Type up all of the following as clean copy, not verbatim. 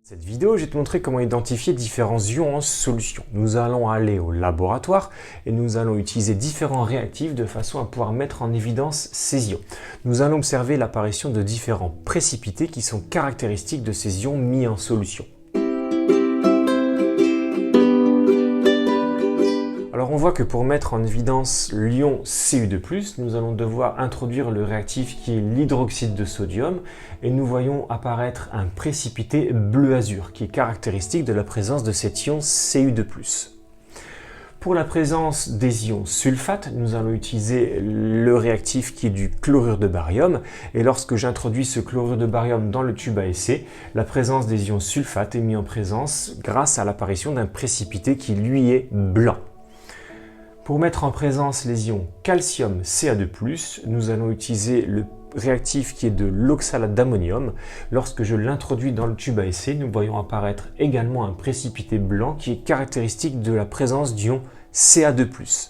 Cette vidéo, je vais te montrer comment identifier différents ions en solution. Nous allons aller au laboratoire et nous allons utiliser différents réactifs de façon à pouvoir mettre en évidence ces ions. Nous allons observer l'apparition de différents précipités qui sont caractéristiques de ces ions mis en solution. Alors on voit que pour mettre en évidence l'ion Cu2+, nous allons devoir introduire le réactif qui est l'hydroxyde de sodium et nous voyons apparaître un précipité bleu azur qui est caractéristique de la présence de cet ion Cu2+. Pour la présence des ions sulfate, nous allons utiliser le réactif qui est du chlorure de barium et lorsque j'introduis ce chlorure de barium dans le tube à essai, la présence des ions sulfate est mise en présence grâce à l'apparition d'un précipité qui lui est blanc. Pour mettre en présence les ions calcium Ca2+, nous allons utiliser le réactif qui est de l'oxalate d'ammonium. Lorsque je l'introduis dans le tube à essai, nous voyons apparaître également un précipité blanc qui est caractéristique de la présence d'ion Ca2+.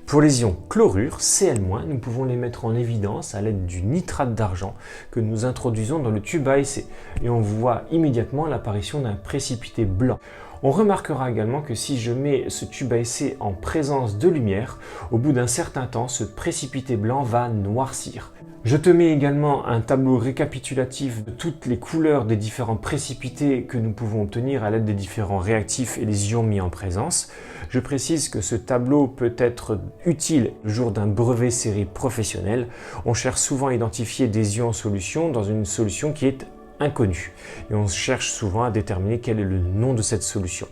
Pour les ions chlorure, Cl-, nous pouvons les mettre en évidence à l'aide du nitrate d'argent que nous introduisons dans le tube à essai. Et on voit immédiatement l'apparition d'un précipité blanc. On remarquera également que si je mets ce tube à essai en présence de lumière, au bout d'un certain temps, ce précipité blanc va noircir. Je te mets également un tableau récapitulatif de toutes les couleurs des différents précipités que nous pouvons obtenir à l'aide des différents réactifs et les ions mis en présence. Je précise que ce tableau peut être utile le jour d'un brevet série professionnel. On cherche souvent à identifier des ions en solution dans une solution qui est inconnue. Et on cherche souvent à déterminer quel est le nom de cette solution.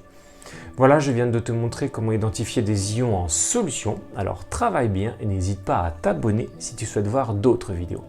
Voilà, je viens de te montrer comment identifier des ions en solution. Alors travaille bien et n'hésite pas à t'abonner si tu souhaites voir d'autres vidéos.